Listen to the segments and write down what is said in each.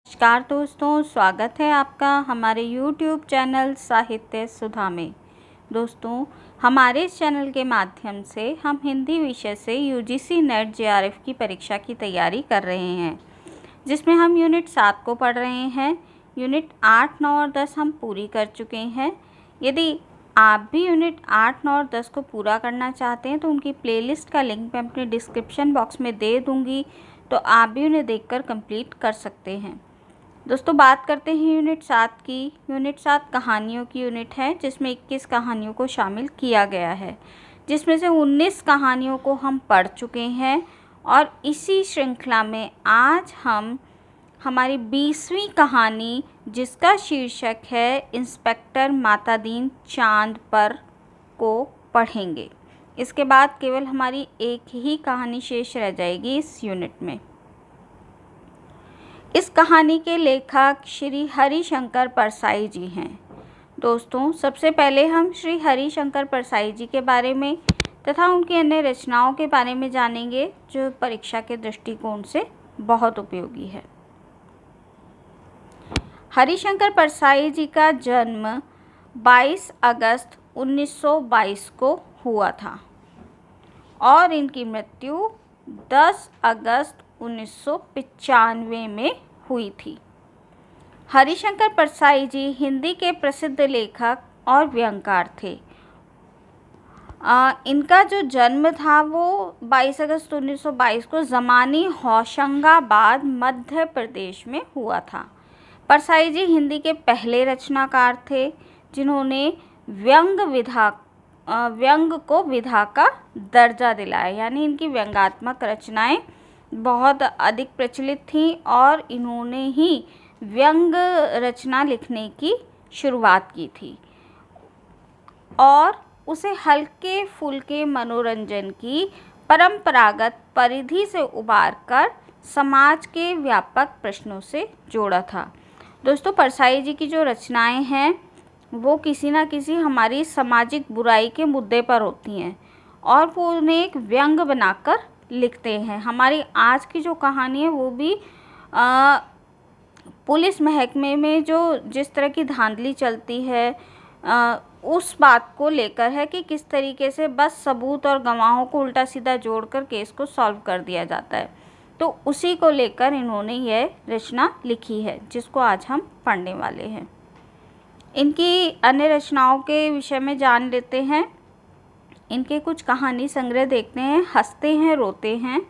नमस्कार दोस्तों, स्वागत है आपका हमारे YouTube चैनल साहित्य सुधा में। दोस्तों, हमारे इस चैनल के माध्यम से हम हिंदी विषय से UGC नेट JRF की परीक्षा की तैयारी कर रहे हैं, जिसमें हम यूनिट 7 को पढ़ रहे हैं। यूनिट 8, 9 और 10 हम पूरी कर चुके हैं। यदि आप भी यूनिट 8, 9 और 10 को पूरा करना चाहते हैं तो उनकी प्लेलिस्ट का लिंक मैं अपने डिस्क्रिप्शन बॉक्स में दे दूँगी, तो आप भी उन्हें देखकर कंप्लीट कर सकते हैं। दोस्तों, बात करते हैं यूनिट 7 की। यूनिट 7 कहानियों की यूनिट है, जिसमें 21 कहानियों को शामिल किया गया है, जिसमें से 19 कहानियों को हम पढ़ चुके हैं। और इसी श्रृंखला में आज हम हमारी 20वीं कहानी, जिसका शीर्षक है इंस्पेक्टर मातादीन चांद पर, को पढ़ेंगे। इसके बाद केवल हमारी एक ही कहानी शेष रह जाएगी इस यूनिट में। इस कहानी के लेखक श्री हरिशंकर परसाई जी हैं। दोस्तों, सबसे पहले हम श्री हरिशंकर परसाई जी के बारे में तथा उनकी अन्य रचनाओं के बारे में जानेंगे, जो परीक्षा के दृष्टिकोण से बहुत उपयोगी है। हरिशंकर परसाई जी का जन्म 22 अगस्त 1922 को हुआ था और इनकी मृत्यु 10 अगस्त 1995 में हुई थी। हरिशंकर परसाई जी हिंदी के प्रसिद्ध लेखक और व्यंगकार थे। इनका जो जन्म था वो 22 अगस्त 1922 को ज़मानी होशंगाबाद मध्य प्रदेश में हुआ था। परसाई जी हिंदी के पहले रचनाकार थे जिन्होंने व्यंग को विधा का दर्जा दिलाया, यानी इनकी व्यंग्यात्मक रचनाएं बहुत अधिक प्रचलित थीं और इन्होंने ही व्यंग रचना लिखने की शुरुआत की थी और उसे हल्के फुल्के मनोरंजन की परंपरागत परिधि से उबारकर समाज के व्यापक प्रश्नों से जोड़ा था। दोस्तों, परसाई जी की जो रचनाएं हैं वो किसी न किसी हमारी सामाजिक बुराई के मुद्दे पर होती हैं और वो उन्हें एक व्यंग बनाकर लिखते हैं। हमारी आज की जो कहानी है वो भी पुलिस महकमे में जो जिस तरह की धांधली चलती है उस बात को लेकर है कि किस तरीके से बस सबूत और गवाहों को उल्टा सीधा जोड़कर केस को सॉल्व कर दिया जाता है। तो उसी को लेकर इन्होंने यह रचना लिखी है, जिसको आज हम पढ़ने वाले हैं। इनकी अन्य रचनाओं के विषय में जान लेते हैं। इनके कुछ कहानी संग्रह देखते हैं। हंसते हैं रोते हैं,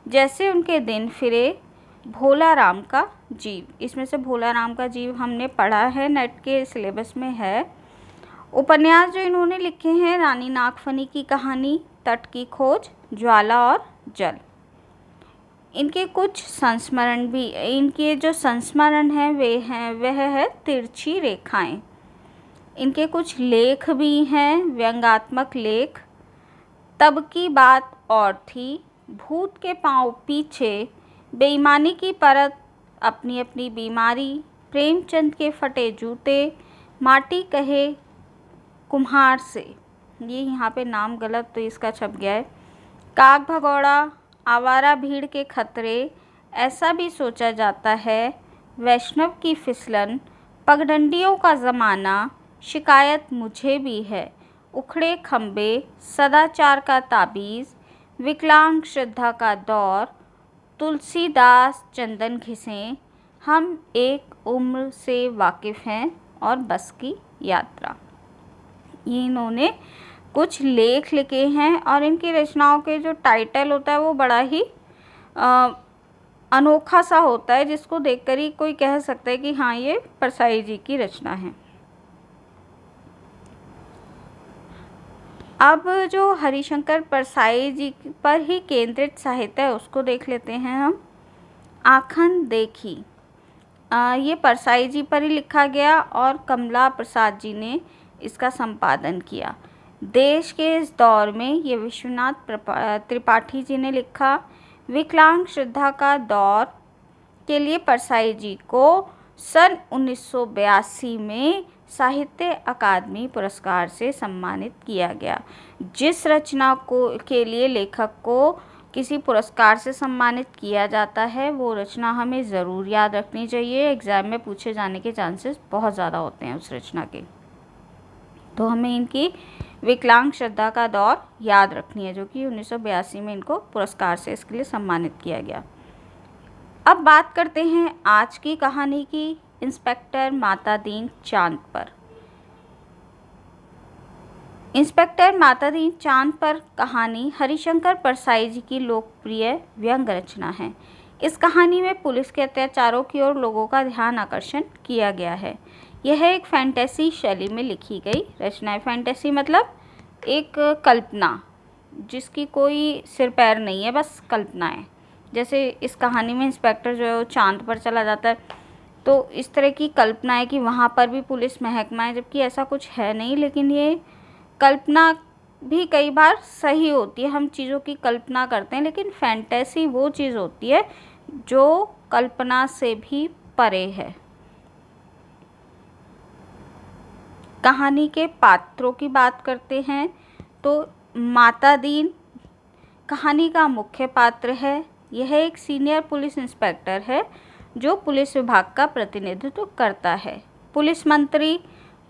जैसे उनके दिन फिरे, भोला राम का जीव। इसमें से भोला राम का जीव हमने पढ़ा है, नेट के सिलेबस में है। उपन्यास जो इन्होंने लिखे हैं, रानी नागफनी की कहानी, तट की खोज, ज्वाला और जल। इनके कुछ संस्मरण भी, इनके जो संस्मरण हैं वह है तिरछी रेखाएं। इनके कुछ लेख भी हैं, व्यंग्यात्मक लेख। तब की बात और थी, भूत के पांव पीछे, बेईमानी की परत, अपनी अपनी बीमारी, प्रेमचंद के फटे जूते, माटी कहे कुम्हार से। ये यहाँ पे नाम गलत तो इसका छप गया है। काग भगौड़ा, आवारा भीड़ के खतरे, ऐसा भी सोचा जाता है, वैष्णव की फिसलन, पगडंडियों का ज़माना, शिकायत मुझे भी है, उखड़े खंबे, सदाचार का ताबीज़, विकलांग श्रद्धा का दौर, तुलसीदास चंदन घिसें, हम एक उम्र से वाकिफ़ हैं और बस की यात्रा। ये इन्होंने कुछ लेख लिखे हैं और इनकी रचनाओं के जो टाइटल होता है वो बड़ा ही अनोखा सा होता है, जिसको देखकर ही कोई कह सकता है कि हाँ, ये परसाई जी की रचना है। अब जो हरिशंकर परसाई जी पर ही केंद्रित साहित्य है उसको देख लेते हैं हम। आखन देखी, ये परसाई जी पर ही लिखा गया और कमला प्रसाद जी ने इसका संपादन किया। देश के इस दौर में ये विश्वनाथ त्रिपाठी जी ने लिखा। विकलांग श्रद्धा का दौर के लिए परसाई जी को सन 1982 में साहित्य अकादमी पुरस्कार से सम्मानित किया गया। जिस रचना के लिए लेखक को किसी पुरस्कार से सम्मानित किया जाता है, वो रचना हमें ज़रूर याद रखनी चाहिए। एग्ज़ाम में पूछे जाने के चांसेस बहुत ज़्यादा होते हैं उस रचना के। तो हमें इनकी विकलांग श्रद्धा का दौर याद रखनी है, जो कि 1982 में इनको पुरस्कार से इसके लिए सम्मानित किया गया। अब बात करते हैं आज की कहानी की, इंस्पेक्टर मातादीन चांद पर। इंस्पेक्टर मातादीन चांद पर कहानी हरिशंकर परसाई जी की लोकप्रिय व्यंग रचना है। इस कहानी में पुलिस के अत्याचारों की ओर लोगों का ध्यान आकर्षण किया गया है। यह एक फैंटेसी शैली में लिखी गई रचना है। फैंटेसी मतलब एक कल्पना जिसकी कोई सिर पैर नहीं है, बस कल्पना है। जैसे इस कहानी में इंस्पेक्टर जो है वो चांद पर चला जाता है, तो इस तरह की कल्पना है कि वहाँ पर भी पुलिस महकमा है, जबकि ऐसा कुछ है नहीं। लेकिन ये कल्पना भी कई बार सही होती है, हम चीज़ों की कल्पना करते हैं, लेकिन फैंटेसी वो चीज़ होती है जो कल्पना से भी परे है। कहानी के पात्रों की बात करते हैं तो मातादीन कहानी का मुख्य पात्र है। यह एक सीनियर पुलिस इंस्पेक्टर है जो पुलिस विभाग का प्रतिनिधित्व करता है। पुलिस मंत्री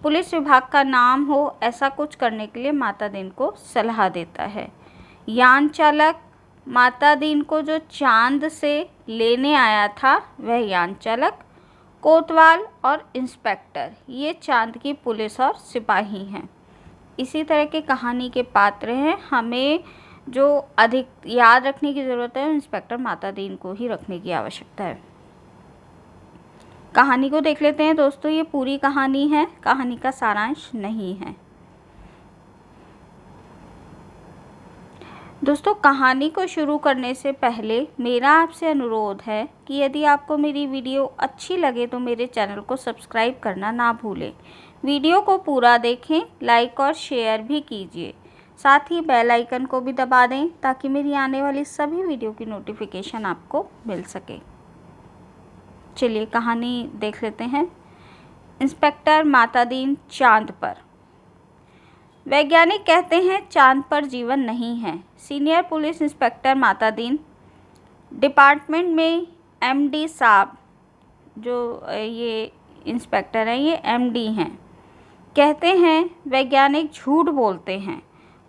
पुलिस विभाग का नाम हो ऐसा कुछ करने के लिए मातादीन को सलाह देता है। यान चालक मातादीन को जो चांद से लेने आया था वह यान चालक, कोतवाल और इंस्पेक्टर ये चांद की पुलिस और सिपाही हैं। इसी तरह के कहानी के पात्र हैं। हमें जो अधिक याद रखने की ज़रूरत है इंस्पेक्टर मातादीन को ही रखने की आवश्यकता है। कहानी को देख लेते हैं दोस्तों। ये पूरी कहानी है, कहानी का सारांश नहीं है। दोस्तों कहानी को शुरू करने से पहले मेरा आपसे अनुरोध है कि यदि आपको मेरी वीडियो अच्छी लगे तो मेरे चैनल को सब्सक्राइब करना ना भूलें। वीडियो को पूरा देखें, लाइक और शेयर भी कीजिए। साथ ही बेल आइकन को भी दबा दें ताकि मेरी आने वाली सभी वीडियो की नोटिफिकेशन आपको मिल सके। चलिए कहानी देख लेते हैं। इंस्पेक्टर मातादीन चांद पर। वैज्ञानिक कहते हैं चांद पर जीवन नहीं है। Senior police inspector Matadin department में एमडी साहब, जो ये इंस्पेक्टर हैं ये एमडी हैं, कहते हैं वैज्ञानिक झूठ बोलते हैं।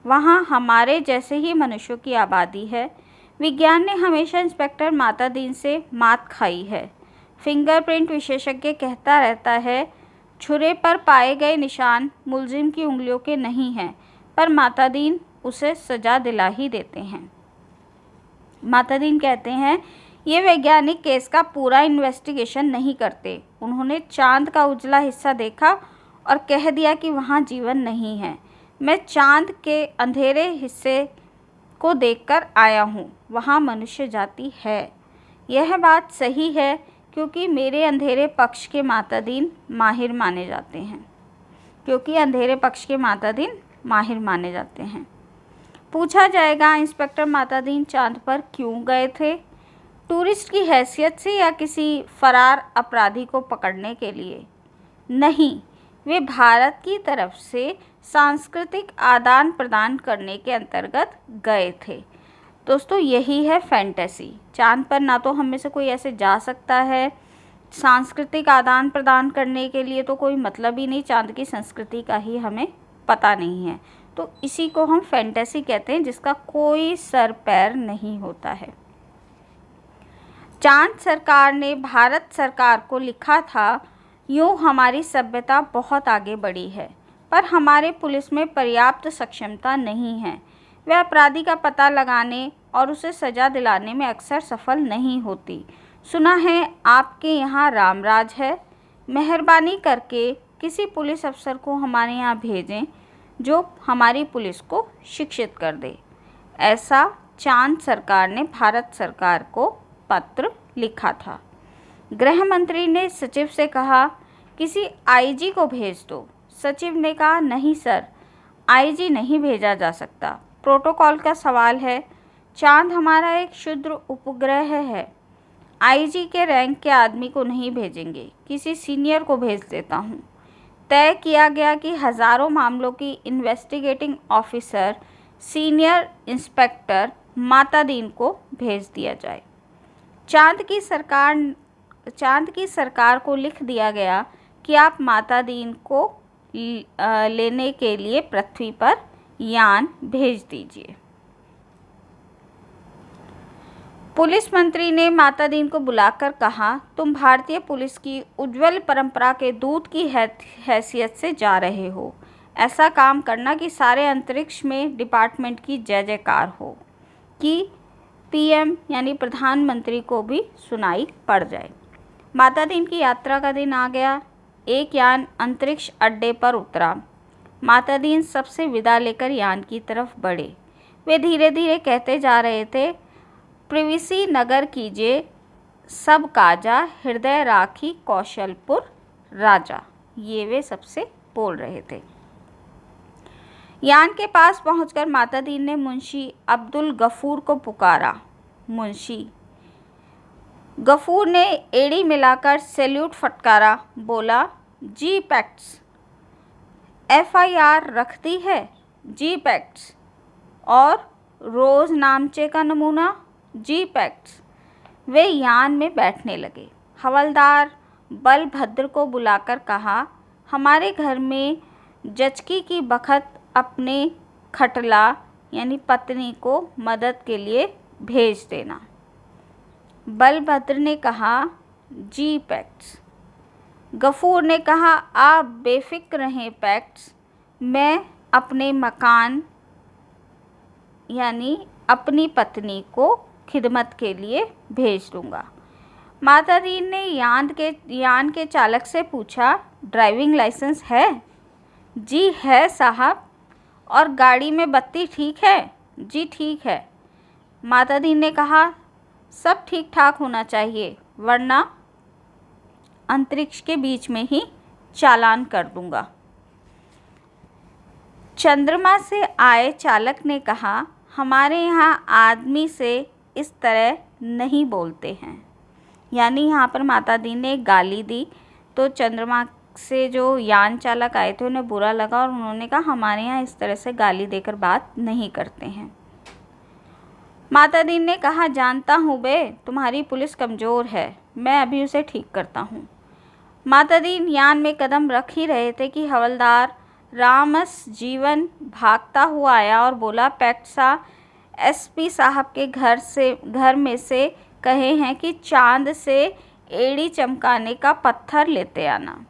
वहाँ हमारे जैसे ही मनुष्यों की आबादी है। विज्ञान ने हमेशा इंस्पेक्टर मातादीन से मात खाई है। फिंगरप्रिंट विशेषज्ञ कहता रहता है छुरे पर पाए गए निशान मुलजिम की उंगलियों के नहीं हैं, पर मातादीन उसे सजा दिला ही देते हैं। मातादीन कहते हैं ये वैज्ञानिक केस का पूरा इन्वेस्टिगेशन नहीं करते। उन्होंने चांद का उजला हिस्सा देखा और कह दिया कि वहाँ जीवन नहीं है। मैं चांद के अंधेरे हिस्से को देखकर आया हूँ, वहाँ मनुष्य जाति है। यह बात सही है क्योंकि मेरे अंधेरे पक्ष के मातादीन माहिर माने जाते हैं। पूछा जाएगा इंस्पेक्टर मातादीन चांद पर क्यों गए थे? टूरिस्ट की हैसियत से या किसी फरार अपराधी को पकड़ने के लिए? नहीं, वे भारत की तरफ से सांस्कृतिक आदान प्रदान करने के अंतर्गत गए थे। दोस्तों यही है फैंटेसी। चांद पर ना तो हम में से कोई ऐसे जा सकता है, सांस्कृतिक आदान प्रदान करने के लिए तो कोई मतलब ही नहीं, चांद की संस्कृति का ही हमें पता नहीं है। तो इसी को हम फैंटेसी कहते हैं जिसका कोई सर पैर नहीं होता है। चांद सरकार ने भारत सरकार को लिखा था यूँ हमारी सभ्यता बहुत आगे बढ़ी है, पर हमारे पुलिस में पर्याप्त सक्षमता नहीं है। वह अपराधी का पता लगाने और उसे सज़ा दिलाने में अक्सर सफल नहीं होती। सुना है आपके यहाँ रामराज है। मेहरबानी करके किसी पुलिस अफसर को हमारे यहाँ भेजें जो हमारी पुलिस को शिक्षित कर दे। ऐसा चांद सरकार ने भारत सरकार को पत्र लिखा था। गृह मंत्री ने सचिव से कहा किसी आईजी को भेज दो। सचिव ने कहा नहीं सर, आईजी नहीं भेजा जा सकता, प्रोटोकॉल का सवाल है। चांद हमारा एक क्षुद्र उपग्रह है, आईजी के रैंक के आदमी को नहीं भेजेंगे, किसी सीनियर को भेज देता हूँ। तय किया गया कि हज़ारों मामलों की इन्वेस्टिगेटिंग ऑफिसर सीनियर इंस्पेक्टर माता दीन को भेज दिया जाए। चांद की सरकार को लिख दिया गया कि आप माता दीन को लेने के लिए पृथ्वी पर यान भेज दीजिए। पुलिस मंत्री ने माता दीन को बुलाकर कहा, तुम भारतीय पुलिस की उज्जवल परंपरा के दूत की हैसियत से जा रहे हो। ऐसा काम करना कि सारे अंतरिक्ष में डिपार्टमेंट की जय जयकार हो, कि पीएम यानी प्रधानमंत्री को भी सुनाई पड़ जाए। माता दीन की यात्रा का दिन आ गया। एक यान अंतरिक्ष अड्डे पर उतरा। माता दीन सबसे विदा लेकर यान की तरफ बढ़े। वे धीरे धीरे कहते जा रहे थे, प्रिविसी नगर कीजिए सब काजा, हृदय राखी कौशलपुर राजा। ये वे सबसे बोल रहे थे। यान के पास पहुंचकर माता दीन ने मुंशी अब्दुल गफूर को पुकारा। मुंशी गफूर ने एड़ी मिलाकर सैल्यूट फटकारा। बोला, जी पैक्ट्स। FIR रखती है? जी पैक्ट्स। और रोज़ नामचे का नमूना? जी पैक्ट्स। वे यान में बैठने लगे। हवलदार बलभद्र को बुलाकर कहा, हमारे घर में जचकी की बखत अपने खटला यानी पत्नी को मदद के लिए भेज देना। बलभद्र ने कहा, जी पैक्ट्स। गफूर ने कहा, आप बेफिक्र रहें पैक्ट्स, मैं अपने मकान यानी अपनी पत्नी को खिदमत के लिए भेज दूंगा। माता दीन ने यान के चालक से पूछा, ड्राइविंग लाइसेंस है? जी है साहब। और गाड़ी में बत्ती ठीक है? जी ठीक है। माता दीन ने कहा, सब ठीक ठाक होना चाहिए, वरना अंतरिक्ष के बीच में ही चालान कर दूंगा। चंद्रमा से आए चालक ने कहा, हमारे यहाँ आदमी से इस तरह नहीं बोलते हैं। यानी यहाँ पर माता दी ने गाली दी, तो चंद्रमा से जो यान चालक आए थे उन्हें बुरा लगा और उन्होंने कहा, हमारे यहाँ इस तरह से गाली देकर बात नहीं करते हैं। माता दी ने कहा, जानता हूँ बे, तुम्हारी पुलिस कमज़ोर है, मैं अभी उसे ठीक करता हूँ। माता दी यान में कदम रख ही रहे थे कि हवलदार रामस जीवन भागता हुआ आया और बोला, पैक्ट्सा SP साहब के घर में से कहे हैं कि चांद से एड़ी चमकाने का पत्थर लेते आना।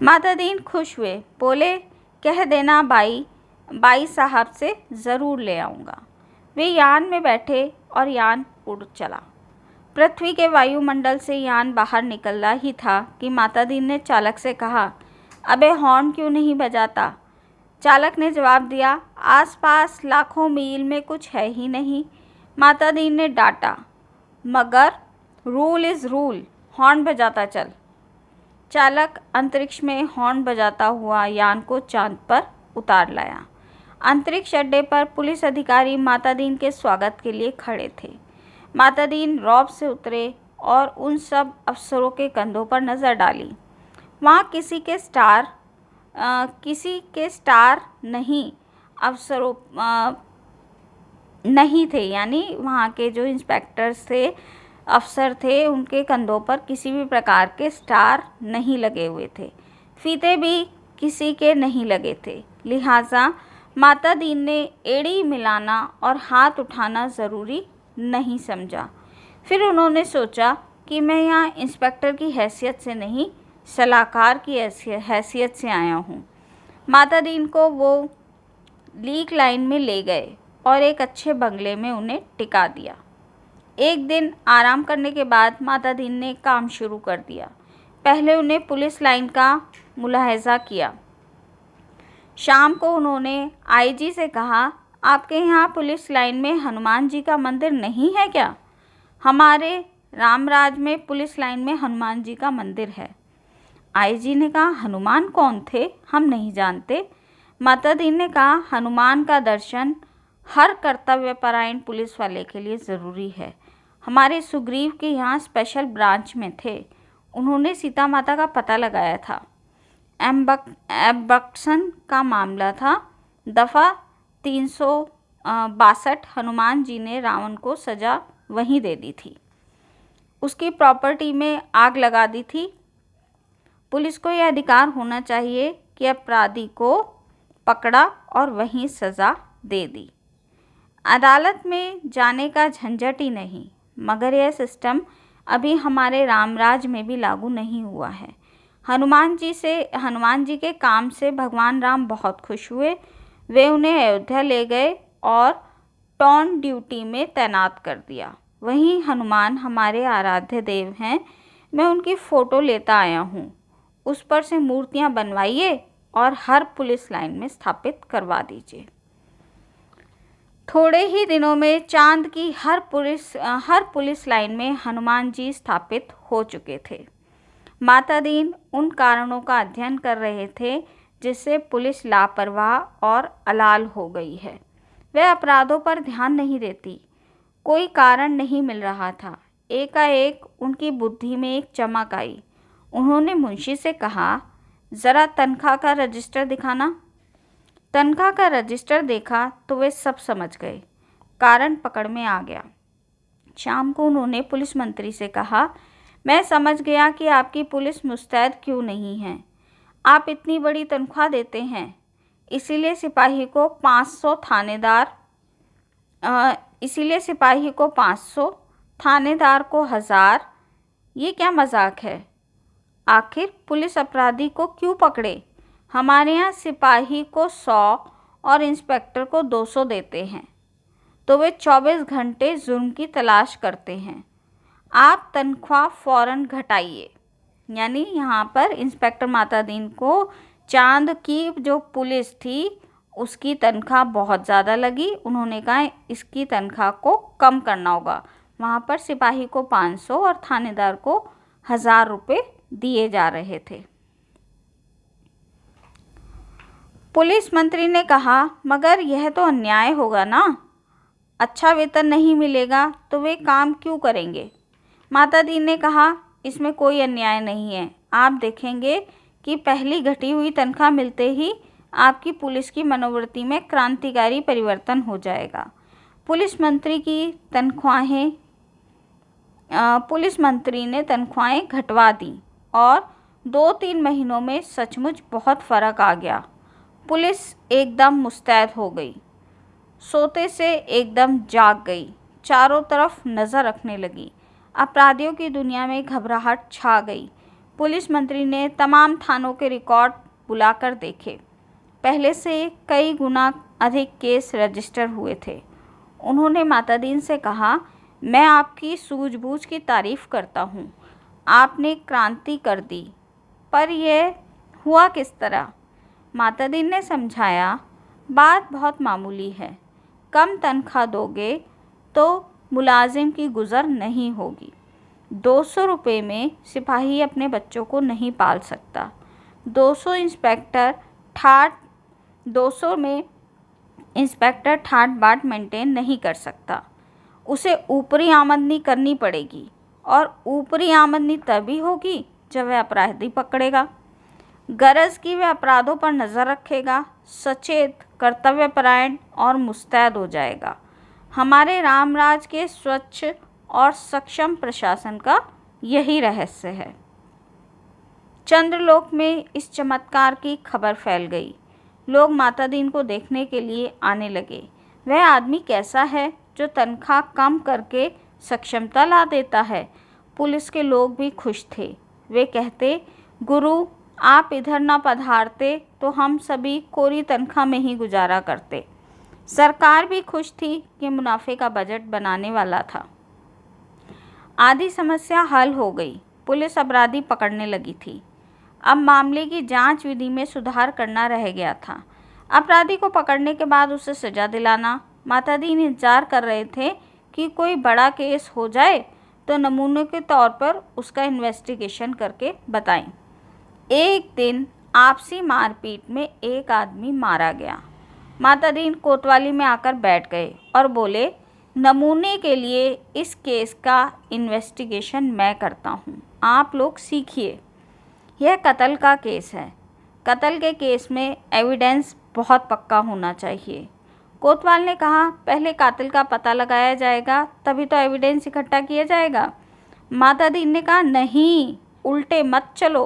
माता दीन खुश हुए, बोले, कह देना बाई साहब से ज़रूर ले आऊँगा। वे यान में बैठे और यान उड़ चला। पृथ्वी के वायुमंडल से यान बाहर निकला ही था कि माता दीन ने चालक से कहा, अबे हॉर्न क्यों नहीं बजाता? चालक ने जवाब दिया, आसपास लाखों मील में कुछ है ही नहीं। माता दीन ने डांटा, मगर रूल इज़ रूल, हॉर्न बजाता चल। चालक अंतरिक्ष में हॉर्न बजाता हुआ यान को चांद पर उतार लाया। अंतरिक्ष अड्डे पर पुलिस अधिकारी माता दीन के स्वागत के लिए खड़े थे। माता दीन रौब से उतरे और उन सब अफसरों के कंधों पर नज़र डाली। वहाँ किसी के स्टार नहीं अफसरों नहीं थे, यानी वहाँ के जो इंस्पेक्टर्स थे, अफसर थे, उनके कंधों पर किसी भी प्रकार के स्टार नहीं लगे हुए थे। फीते भी किसी के नहीं लगे थे। लिहाजा माता दीन ने एड़ी मिलाना और हाथ उठाना ज़रूरी नहीं समझा। फिर उन्होंने सोचा कि मैं यहाँ इंस्पेक्टर की हैसियत से नहीं, सलाहकार की हैसियत से आया हूँ। माता दीन को वो लीक लाइन में ले गए और एक अच्छे बंगले में उन्हें टिका दिया। एक दिन आराम करने के बाद माता दीन ने काम शुरू कर दिया। पहले उन्हें पुलिस लाइन का मुलाहजा किया। शाम को उन्होंने IG से कहा, आपके यहाँ पुलिस लाइन में हनुमान जी का मंदिर नहीं है क्या? हमारे रामराज में पुलिस लाइन में हनुमान जी का मंदिर है। IG ने कहा, हनुमान कौन थे? हम नहीं जानते। माता दी ने कहा, हनुमान का दर्शन हर कर्तव्यपरायण पुलिस वाले के लिए ज़रूरी है। हमारे सुग्रीव के यहाँ स्पेशल ब्रांच में थे, उन्होंने सीता माता का पता लगाया था। एबडक्शन का मामला था, दफ़ा 300 1962 हनुमान जी ने रावण को सजा वहीं दे दी थी। उसकी प्रॉपर्टी में आग लगा दी थी। पुलिस को यह अधिकार होना चाहिए कि अपराधी को पकड़ा और वहीं सज़ा दे दी। अदालत में जाने का झंझट ही नहीं। मगर यह सिस्टम अभी हमारे रामराज में भी लागू नहीं हुआ है। हनुमान जी के काम से भगवान राम बहुत खुश हुए। वे उन्हें अयोध्या ले गए और टॉन ड्यूटी में तैनात कर दिया। वहीं हनुमान हमारे आराध्य देव हैं। मैं उनकी फ़ोटो लेता आया हूँ। उस पर से मूर्तियाँ बनवाइए और हर पुलिस लाइन में स्थापित करवा दीजिए। थोड़े ही दिनों में चांद की हर पुलिस लाइन में हनुमान जी स्थापित हो चुके थे। माता दीन उन कारणों का अध्ययन कर रहे थे जिससे पुलिस लापरवाह और अलाल हो गई है। वह अपराधों पर ध्यान नहीं देती। कोई कारण नहीं मिल रहा था। एकाएक उनकी बुद्धि में एक चमक आई। उन्होंने मुंशी से कहा, ज़रा तनख्वाह का रजिस्टर दिखाना। तनख्वाह का रजिस्टर देखा तो वे सब समझ गए। कारण पकड़ में आ गया। शाम को उन्होंने पुलिस मंत्री से कहा, मैं समझ गया कि आपकी पुलिस मुस्तैद क्यों नहीं है। आप इतनी बड़ी तनख्वाह देते हैं, इसीलिए सिपाही को 500 थानेदार को 1000। ये क्या मजाक है? आखिर पुलिस अपराधी को क्यों पकड़े? हमारे यहाँ सिपाही को 100 और इंस्पेक्टर को 200 देते हैं, तो वे 24 घंटे जुर्म की तलाश करते हैं। आप तनख्वाह फ़ौरन घटाइए। यानी यहाँ पर इंस्पेक्टर माता दीन को चांद की जो पुलिस थी उसकी तनख्वाह बहुत ज़्यादा लगी। उन्होंने कहा इसकी तनख्वाह को कम करना होगा। वहाँ पर सिपाही को 500 और थानेदार को 1000 रुपये दिए जा रहे थे। पुलिस मंत्री ने कहा, मगर यह तो अन्याय होगा ना। अच्छा वेतन नहीं मिलेगा तो वे काम क्यों करेंगे? माता दीन ने कहा, इसमें कोई अन्याय नहीं है। आप देखेंगे कि पहली घटी हुई तनख्वाह मिलते ही आपकी पुलिस की मनोवृत्ति में क्रांतिकारी परिवर्तन हो जाएगा। पुलिस मंत्री ने तनख्वाहें घटवा दी और 2-3 महीनों में सचमुच बहुत फ़र्क आ गया। पुलिस एकदम मुस्तैद हो गई। सोते से एकदम जाग गई। चारों तरफ नज़र रखने लगी। अपराधियों की दुनिया में घबराहट छा गई। पुलिस मंत्री ने तमाम थानों के रिकॉर्ड बुलाकर देखे। पहले से कई गुना अधिक केस रजिस्टर हुए थे। उन्होंने माता दीन से कहा, मैं आपकी सूझबूझ की तारीफ़ करता हूँ। आपने क्रांति कर दी, पर यह हुआ किस तरह? माता दीन ने समझाया, बात बहुत मामूली है। कम तनख्वाह दोगे तो मुलाजिम की गुज़र नहीं होगी। 200 रुपये में सिपाही अपने बच्चों को नहीं पाल सकता। 200 में इंस्पेक्टर ठाट बाट मेंटेन नहीं कर सकता। उसे ऊपरी आमदनी करनी पड़ेगी और ऊपरी आमदनी तभी होगी जब वह अपराधी पकड़ेगा। गरज की वह अपराधों पर नज़र रखेगा, सचेत, कर्तव्यपरायण और मुस्तैद हो जाएगा। हमारे रामराज के स्वच्छ और सक्षम प्रशासन का यही रहस्य है। चंद्रलोक में इस चमत्कार की खबर फैल गई। लोग माता दीन को देखने के लिए आने लगे। वह आदमी कैसा है जो तनख्वाह कम करके सक्षमता ला देता है? पुलिस के लोग भी खुश थे। वे कहते, गुरु आप इधर ना पधारते तो हम सभी कोरी तनख्वाह में ही गुजारा करते। सरकार भी खुश थी कि मुनाफे का बजट बनाने वाला था। आधी समस्या हल हो गई। पुलिस अपराधी पकड़ने लगी थी। अब मामले की जांच विधि में सुधार करना रह गया था। अपराधी को पकड़ने के बाद उसे सज़ा दिलाना। माता दीन इंतजार कर रहे थे कि कोई बड़ा केस हो जाए तो नमूने के तौर पर उसका इन्वेस्टिगेशन करके बताएं। एक दिन आपसी मारपीट में एक आदमी मारा गया। माता दीन कोतवाली में आकर बैठ गए और बोले, नमूने के लिए इस केस का इन्वेस्टिगेशन मैं करता हूँ, आप लोग सीखिए। यह कत्ल का केस है। कत्ल के केस में एविडेंस बहुत पक्का होना चाहिए। कोतवाल ने कहा, पहले कातिल का पता लगाया जाएगा, तभी तो एविडेंस इकट्ठा किया जाएगा। माता दीन ने कहा, नहीं, उल्टे मत चलो,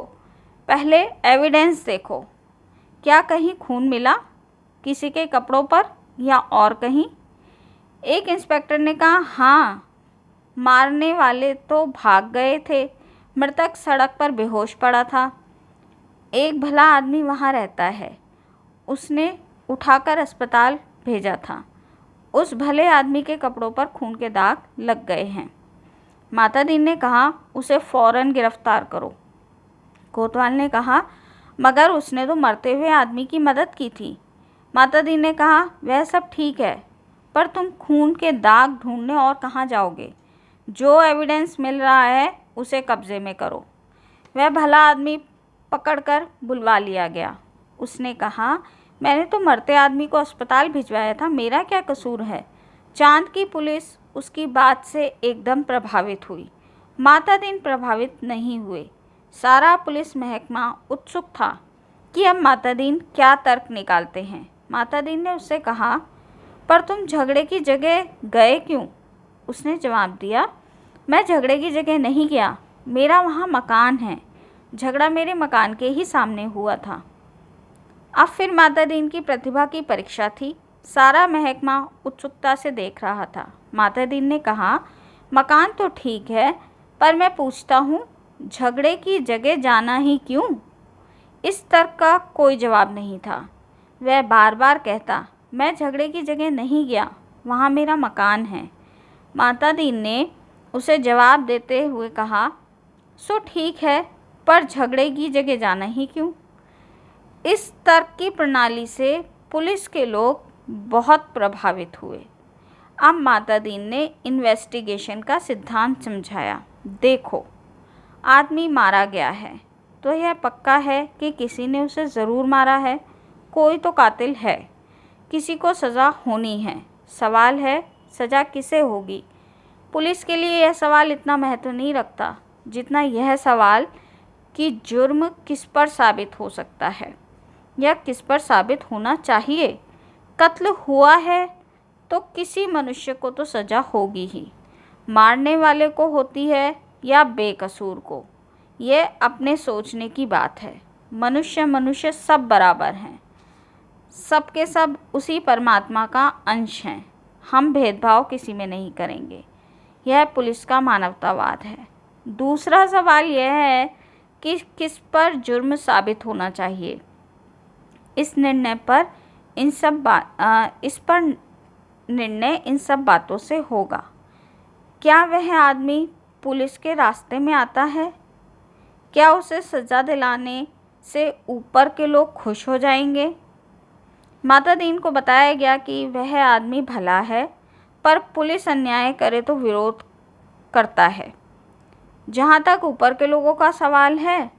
पहले एविडेंस देखो। क्या कहीं खून मिला, किसी के कपड़ों पर या और कहीं? एक इंस्पेक्टर ने कहा, हाँ, मारने वाले तो भाग गए थे, मृतक सड़क पर बेहोश पड़ा था। एक भला आदमी वहाँ रहता है, उसने उठाकर अस्पताल भेजा था। उस भले आदमी के कपड़ों पर खून के दाग लग गए हैं। माता दीन ने कहा, उसे फौरन गिरफ्तार करो। कोतवाल ने कहा, मगर उसने तो मरते हुए आदमी की मदद की थी। माता दीन ने कहा, वह सब ठीक है, पर तुम खून के दाग ढूंढने और कहाँ जाओगे? जो एविडेंस मिल रहा है उसे कब्जे में करो। वह भला आदमी पकड़कर बुलवा लिया गया। उसने कहा, मैंने तो मरते आदमी को अस्पताल भिजवाया था, मेरा क्या कसूर है? चांद की पुलिस उसकी बात से एकदम प्रभावित हुई। माता दीन प्रभावित नहीं हुए। सारा पुलिस महकमा उत्सुक था कि अब माता दीन क्या तर्क निकालते हैं। माता दीन ने उससे कहा, पर तुम झगड़े की जगह गए क्यों? उसने जवाब दिया, मैं झगड़े की जगह नहीं गया, मेरा वहाँ मकान है, झगड़ा मेरे मकान के ही सामने हुआ था। अब फिर माता दीन की प्रतिभा की परीक्षा थी। सारा महकमा उत्सुकता से देख रहा था। माता दीन ने कहा, मकान तो ठीक है, पर मैं पूछता हूँ, झगड़े की जगह जाना ही क्यों? इस तर्क का कोई जवाब नहीं था। वह बार बार कहता, मैं झगड़े की जगह नहीं गया, वहाँ मेरा मकान है। माता दीन ने उसे जवाब देते हुए कहा, सो ठीक है, पर झगड़े की जगह जाना ही क्यों? इस तर्क की प्रणाली से पुलिस के लोग बहुत प्रभावित हुए। अब माता दीन ने इन्वेस्टिगेशन का सिद्धांत समझाया। देखो, आदमी मारा गया है तो यह पक्का है कि किसी ने उसे ज़रूर मारा है, कोई तो कातिल है, किसी को सज़ा होनी है। सवाल है, सज़ा किसे होगी? पुलिस के लिए यह सवाल इतना महत्व नहीं रखता जितना यह सवाल कि जुर्म किस पर साबित हो सकता है या किस पर साबित होना चाहिए। कत्ल हुआ है तो किसी मनुष्य को तो सज़ा होगी ही, मारने वाले को होती है या बेकसूर को, यह अपने सोचने की बात है। मनुष्य सब बराबर हैं, सब के सब उसी परमात्मा का अंश हैं। हम भेदभाव किसी में नहीं करेंगे। यह पुलिस का मानवतावाद है। दूसरा सवाल यह है कि किस पर जुर्म साबित होना चाहिए। इस पर निर्णय इन सब बातों से होगा। क्या वह आदमी पुलिस के रास्ते में आता है? क्या उसे सज़ा दिलाने से ऊपर के लोग खुश हो जाएंगे? माता दीन को बताया गया कि वह आदमी भला है, पर पुलिस अन्याय करे तो विरोध करता है। जहाँ तक ऊपर के लोगों का सवाल है,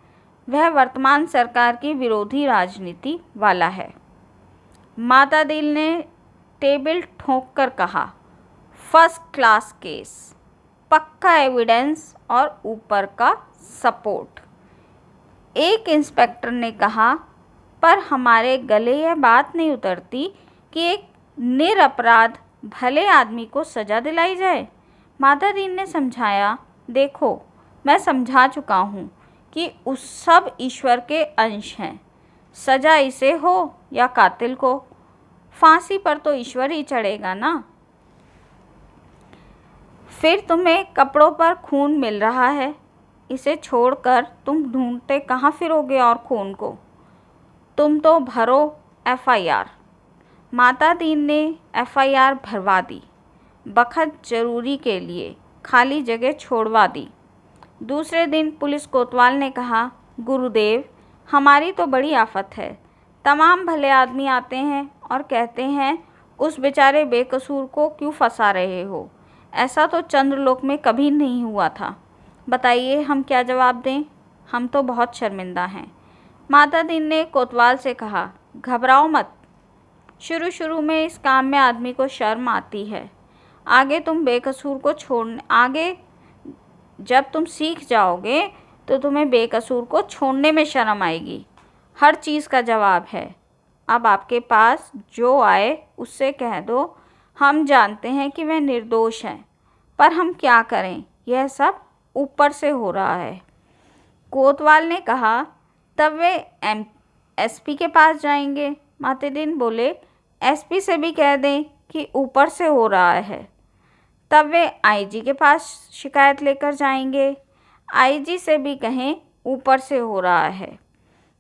वह वर्तमान सरकार की विरोधी राजनीति वाला है। माता दीन ने टेबल ठोंक कर कहा, फर्स्ट क्लास केस, पक्का एविडेंस और ऊपर का सपोर्ट। एक इंस्पेक्टर ने कहा, पर हमारे गले यह बात नहीं उतरती कि एक निरपराध भले आदमी को सज़ा दिलाई जाए। माता दीन ने समझाया, देखो, मैं समझा चुका हूँ कि उस सब ईश्वर के अंश हैं। सज़ा इसे हो या कातिल को, फांसी पर तो ईश्वर ही चढ़ेगा ना। फिर तुम्हें कपड़ों पर खून मिल रहा है, इसे छोड़कर तुम ढूंढते कहाँ फिरोगे और खून को? तुम तो भरो एफआईआर। माता दीन ने एफआईआर भरवा दी, बखत जरूरी के लिए खाली जगह छोड़वा दी। दूसरे दिन पुलिस कोतवाल ने कहा, गुरुदेव, हमारी तो बड़ी आफत है। तमाम भले आदमी आते हैं और कहते हैं, उस बेचारे बेकसूर को क्यों फंसा रहे हो? ऐसा तो चंद्रलोक में कभी नहीं हुआ था। बताइए, हम क्या जवाब दें? हम तो बहुत शर्मिंदा हैं। माता दीन ने कोतवाल से कहा, घबराओ मत। शुरू में इस काम में आदमी को शर्म आती है। आगे जब तुम सीख जाओगे तो तुम्हें बेकसूर को छोड़ने में शर्म आएगी। हर चीज़ का जवाब है। अब आपके पास जो आए उससे कह दो, हम जानते हैं कि वह निर्दोष हैं, पर हम क्या करें, यह सब ऊपर से हो रहा है। कोतवाल ने कहा, तब वे एसपी के पास जाएंगे। मातादीन बोले, एसपी से भी कह दें कि ऊपर से हो रहा है। तब वे आईजी के पास शिकायत लेकर जाएंगे। आईजी से भी कहें ऊपर से हो रहा है।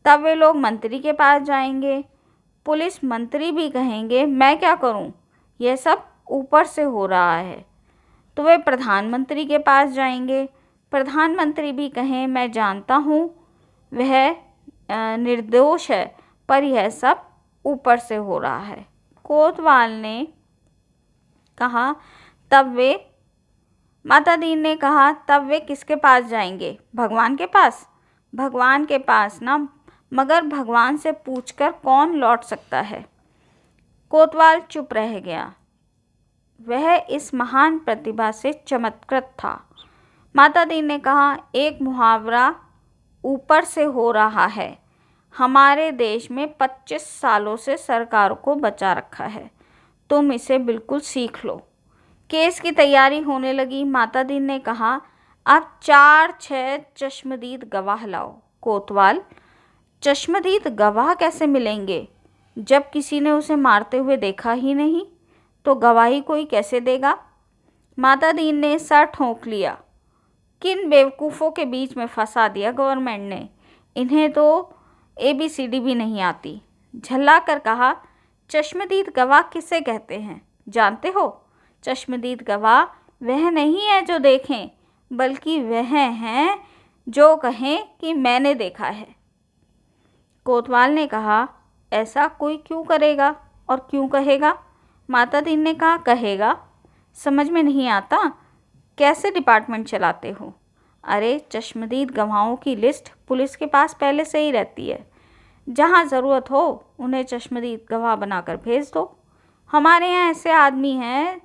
तब वे लोग मंत्री के पास जाएंगे। पुलिस मंत्री भी कहेंगे, मैं क्या करूं, यह सब ऊपर से हो रहा है। तो वे प्रधानमंत्री के पास जाएंगे। प्रधानमंत्री भी कहें, मैं जानता हूं वह निर्दोष है, पर यह सब ऊपर से हो रहा है। कोतवाल ने कहा, तब वे मातादीन ने कहा, तब वे किसके पास जाएंगे? भगवान के पास? भगवान के पास ना, मगर भगवान से पूछकर कौन लौट सकता है? कोतवाल चुप रह गया। वह इस महान प्रतिभा से चमत्कृत था। मातादीन ने कहा, एक मुहावरा ऊपर से हो रहा है हमारे देश में 25 सालों से सरकार को बचा रखा है, तुम इसे बिल्कुल सीख लो। केस की तैयारी होने लगी। मातादीन ने कहा, अब 4-6 चश्मदीद गवाह लाओ। कोतवाल, चश्मदीद गवाह कैसे मिलेंगे? जब किसी ने उसे मारते हुए देखा ही नहीं, तो गवाही कोई कैसे देगा? मातादीन ने सर ठोंक लिया। किन बेवकूफ़ों के बीच में फंसा दिया गवर्नमेंट ने, इन्हें तो ABCD भी नहीं आती। झल्ला कर कहा, चश्मदीद गवाह किसे कहते हैं जानते हो? चश्मदीद गवाह वह नहीं है जो देखें, बल्कि वह हैं जो कहें कि मैंने देखा है। कोतवाल ने कहा, ऐसा कोई क्यों करेगा और क्यों कहेगा? मातादीन ने कहा, कहेगा? समझ में नहीं आता, कैसे डिपार्टमेंट चलाते हो? अरे, चश्मदीद गवाहों की लिस्ट पुलिस के पास पहले से ही रहती है। जहाँ ज़रूरत हो उन्हें चश्मदीद गवाह बनाकर भेज दो। हमारे यहाँ ऐसे आदमी हैं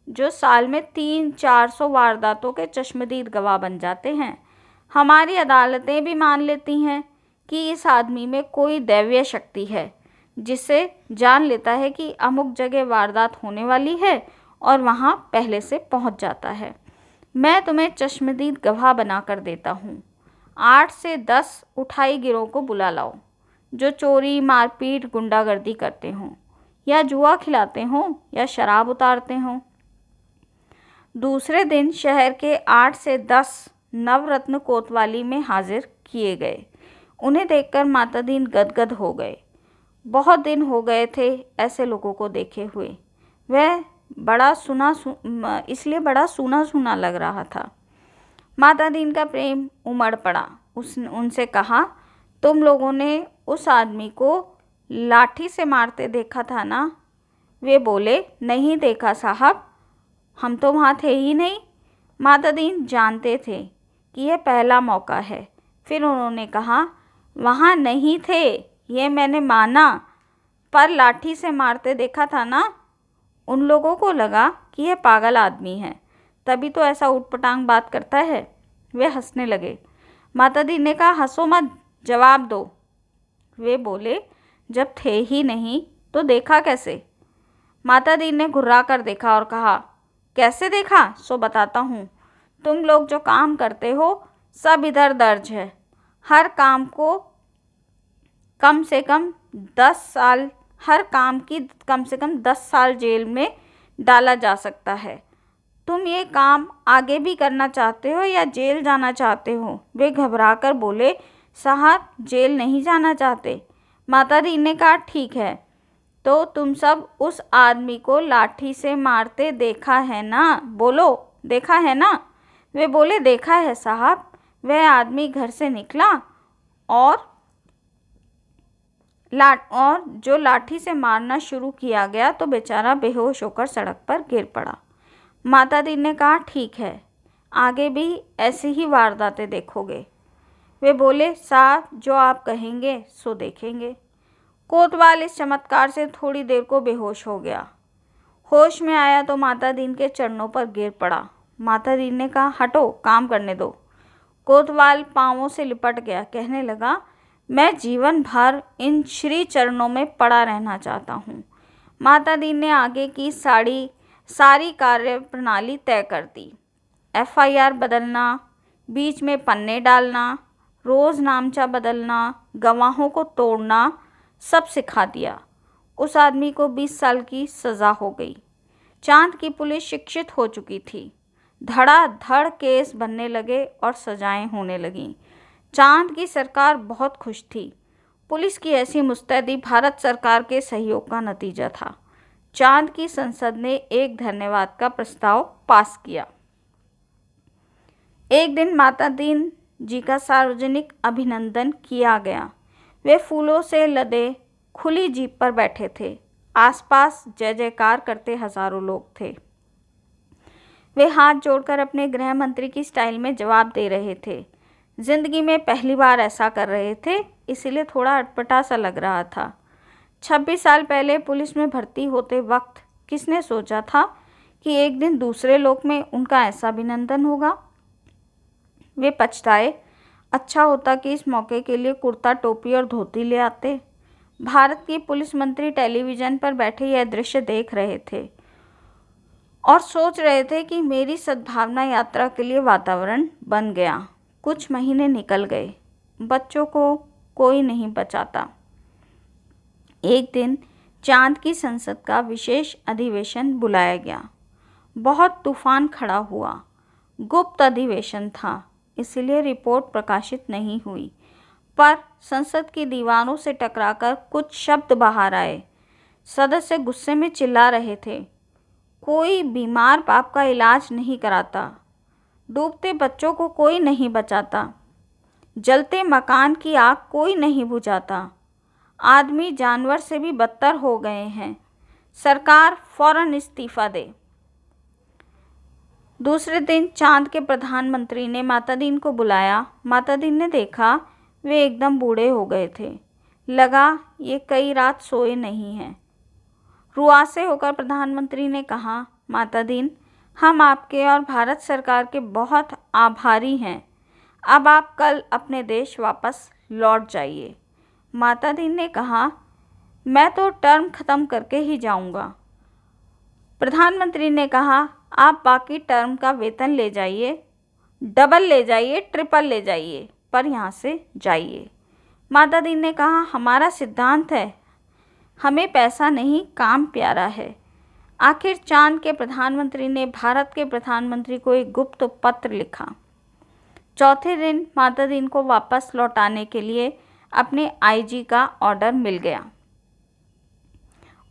जो साल में 300-400 वारदातों के चश्मदीद गवाह बन जाते हैं। हमारी अदालतें भी मान लेती हैं कि इस आदमी में कोई दैवीय शक्ति है, जिससे जान लेता है कि अमुक जगह वारदात होने वाली है और वहाँ पहले से पहुँच जाता है। मैं तुम्हें चश्मदीद गवाह बना कर देता हूँ। 8 से 10 उठाई गिरोह को बुला लाओ, जो चोरी, मारपीट, गुंडागर्दी करते हों, या जुआ खिलाते हों, या शराब उतारते हों। दूसरे दिन शहर के 8 से 10 नवरत्न कोतवाली में हाजिर किए गए। उन्हें देखकर मातादीन गदगद हो गए। बहुत दिन हो गए थे ऐसे लोगों को देखे हुए। वह इसलिए बड़ा सूना सूना लग रहा था। मातादीन का प्रेम उमड़ पड़ा। उनसे कहा, तुम लोगों ने उस आदमी को लाठी से मारते देखा था ना? वे बोले, नहीं देखा साहब, हम तो वहाँ थे ही नहीं। मातादीन जानते थे कि यह पहला मौका है। फिर उन्होंने कहा, वहाँ नहीं थे, ये मैंने माना, पर लाठी से मारते देखा था ना? उन लोगों को लगा कि यह पागल आदमी है, तभी तो ऐसा उटपटांग बात करता है। वे हंसने लगे। मातादीन ने कहा, हंसो मत, जवाब दो। वे बोले, जब थे ही नहीं तो देखा कैसे? मातादीन ने घुर्रा कर देखा और कहा, कैसे देखा सो बताता हूँ। तुम लोग जो काम करते हो सब इधर दर्ज है। हर काम को कम से कम 10 साल हर काम की कम से कम 10 साल जेल में डाला जा सकता है। तुम ये काम आगे भी करना चाहते हो या जेल जाना चाहते हो? वे घबराकर बोले, साहब, जेल नहीं जाना चाहते। मातादीन ने कहा, ठीक है, तो तुम सब उस आदमी को लाठी से मारते देखा है ना? बोलो, देखा है ना? वे बोले, देखा है साहब। वह आदमी घर से निकला और जो लाठी से मारना शुरू किया गया तो बेचारा बेहोश होकर सड़क पर गिर पड़ा। मातादीन ने कहा, ठीक है, आगे भी ऐसी ही वारदातें देखोगे। वे बोले, साहब, जो आप कहेंगे सो देखेंगे। कोतवाल इस चमत्कार से थोड़ी देर को बेहोश हो गया। होश में आया तो मातादीन के चरणों पर गिर पड़ा। मातादीन ने कहा, हटो, काम करने दो। कोतवाल पाँवों से लिपट गया, कहने लगा, मैं जीवन भर इन श्री चरणों में पड़ा रहना चाहता हूँ। माता दीन ने आगे की सारी कार्य प्रणाली तय कर दी। एफआईआर बदलना, बीच में पन्ने डालना, रोज़ नामचा बदलना, गवाहों को तोड़ना, सब सिखा दिया। उस आदमी को 20 साल की सज़ा हो गई। चांद की पुलिस शिक्षित हो चुकी थी। धड़ाधड़ केस बनने लगे और सजाएं होने लगीं। चांद की सरकार बहुत खुश थी। पुलिस की ऐसी मुस्तैदी भारत सरकार के सहयोग का नतीजा था। चांद की संसद ने एक धन्यवाद का प्रस्ताव पास किया। एक दिन माता दीन जी का सार्वजनिक अभिनंदन किया गया। वे फूलों से लदे खुली जीप पर बैठे थे। आसपास जय जयकार करते हजारों लोग थे। वे हाथ जोड़कर अपने गृह मंत्री की स्टाइल में जवाब दे रहे थे। जिंदगी में पहली बार ऐसा कर रहे थे, इसीलिए थोड़ा अटपटा सा लग रहा था। 26 साल पहले पुलिस में भर्ती होते वक्त किसने सोचा था कि एक दिन दूसरे लोक में उनका ऐसा अभिनंदन होगा। वे पछताए। अच्छा होता कि इस मौके के लिए कुर्ता, टोपी और धोती ले आते। भारत की पुलिस मंत्री टेलीविज़न पर बैठे यह दृश्य देख रहे थे और सोच रहे थे कि मेरी सद्भावना यात्रा के लिए वातावरण बन गया। कुछ महीने निकल गए। बच्चों को कोई नहीं बचाता। एक दिन चांद की संसद का विशेष अधिवेशन बुलाया गया। बहुत तूफान खड़ा हुआ। गुप्त अधिवेशन था, इसलिए रिपोर्ट प्रकाशित नहीं हुई, पर संसद की दीवारों से टकराकर कुछ शब्द बाहर आए। सदस्य गुस्से में चिल्ला रहे थे, कोई बीमार बाप का इलाज नहीं कराता, डूबते बच्चों को कोई नहीं बचाता, जलते मकान की आग कोई नहीं बुझाता, आदमी जानवर से भी बदतर हो गए हैं, सरकार फौरन इस्तीफा दे। दूसरे दिन चांद के प्रधानमंत्री ने माता दीन को बुलाया। माता दीन ने देखा वे एकदम बूढ़े हो गए थे। लगा ये कई रात सोए नहीं हैं। रुआसे होकर प्रधानमंत्री ने कहा, माता दीन, हम आपके और भारत सरकार के बहुत आभारी हैं। अब आप कल अपने देश वापस लौट जाइए। माता दीन ने कहा, मैं तो टर्म ख़त्म करके ही जाऊंगा। प्रधानमंत्री ने कहा, आप बाकी टर्म का वेतन ले जाइए, डबल ले जाइए, ट्रिपल ले जाइए, पर यहाँ से जाइए। माता दीन ने कहा, हमारा सिद्धांत है, हमें पैसा नहीं, काम प्यारा है। आखिर चांद के प्रधानमंत्री ने भारत के प्रधानमंत्री को एक गुप्त पत्र लिखा। चौथे दिन माता दीन को वापस लौटाने के लिए अपने आईजी का ऑर्डर मिल गया।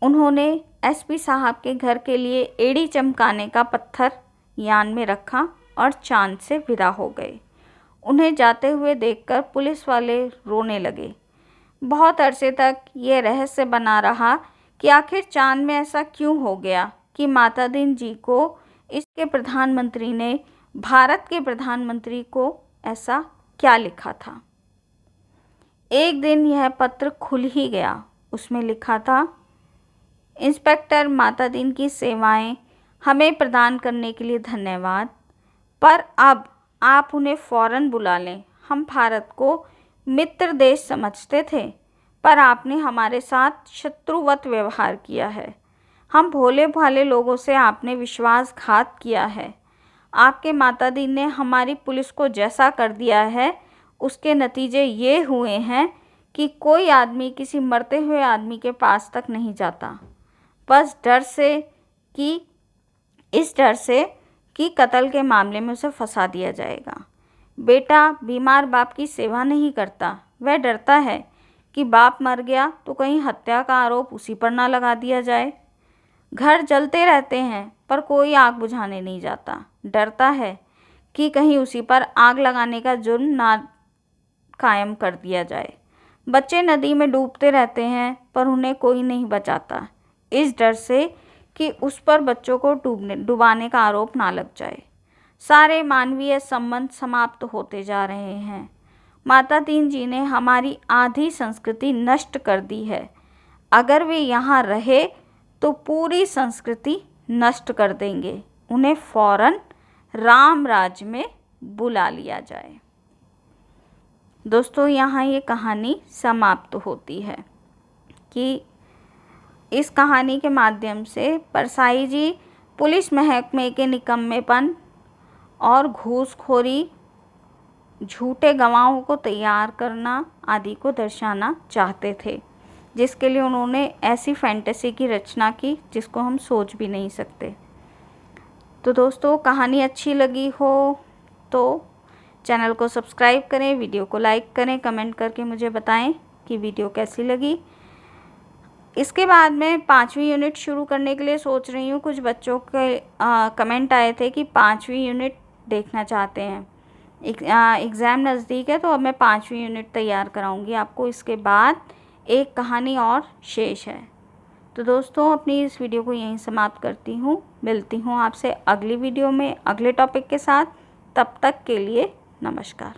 उन्होंने एसपी साहब के घर के लिए एड़ी चमकाने का पत्थर यान में रखा और चांद से विदा हो गए। उन्हें जाते हुए देखकर पुलिस वाले रोने लगे। बहुत अरसे तक ये रहस्य बना रहा कि आखिर चांद में ऐसा क्यों हो गया कि माता दीन जी को इसके प्रधानमंत्री ने भारत के प्रधानमंत्री को ऐसा क्या लिखा था। एक दिन यह पत्र खुल ही गया। उसमें लिखा था, इंस्पेक्टर माता दीन की सेवाएं हमें प्रदान करने के लिए धन्यवाद, पर अब आप उन्हें फ़ौरन बुला लें। हम भारत को मित्र देश समझते थे, पर आपने हमारे साथ शत्रुवत व्यवहार किया है। हम भोले भाले लोगों से आपने विश्वासघात किया है। आपके माता दीन ने हमारी पुलिस को जैसा कर दिया है, उसके नतीजे ये हुए हैं कि कोई आदमी किसी मरते हुए आदमी के पास तक नहीं जाता, बस इस डर से कि कत्ल के मामले में उसे फंसा दिया जाएगा। बेटा बीमार बाप की सेवा नहीं करता, वह डरता है कि बाप मर गया तो कहीं हत्या का आरोप उसी पर ना लगा दिया जाए। घर जलते रहते हैं पर कोई आग बुझाने नहीं जाता, डरता है कि कहीं उसी पर आग लगाने का जुर्म ना कायम कर दिया जाए। बच्चे नदी में डूबते रहते हैं पर उन्हें कोई नहीं बचाता, इस डर से कि उस पर बच्चों को डुबाने का आरोप ना लग जाए। सारे मानवीय संबंध समाप्त होते जा रहे हैं। माता दीन जी ने हमारी आधी संस्कृति नष्ट कर दी है। अगर वे यहाँ रहे तो पूरी संस्कृति नष्ट कर देंगे। उन्हें फ़ौरन राम राज्य में बुला लिया जाए। दोस्तों यहाँ ये कहानी समाप्त होती है कि इस कहानी के माध्यम से परसाई जी पुलिस महकमे के निकम्मेपन और घूसखोरी, झूठे गवाहों को तैयार करना आदि को दर्शाना चाहते थे, जिसके लिए उन्होंने ऐसी फैंटेसी की रचना की जिसको हम सोच भी नहीं सकते। तो दोस्तों कहानी अच्छी लगी हो तो चैनल को सब्सक्राइब करें, वीडियो को लाइक करें, कमेंट करके मुझे बताएं कि वीडियो कैसी लगी। इसके बाद मैं 5वीं यूनिट शुरू करने के लिए सोच रही हूँ। कुछ बच्चों के कमेंट आए थे कि 5वीं यूनिट देखना चाहते हैं। एग्ज़ाम नज़दीक है तो अब मैं 5वीं यूनिट तैयार कराऊंगी आपको। इसके बाद एक कहानी और शेष है। तो दोस्तों अपनी इस वीडियो को यहीं समाप्त करती हूँ। मिलती हूँ आपसे अगली वीडियो में अगले टॉपिक के साथ। तब तक के लिए नमस्कार।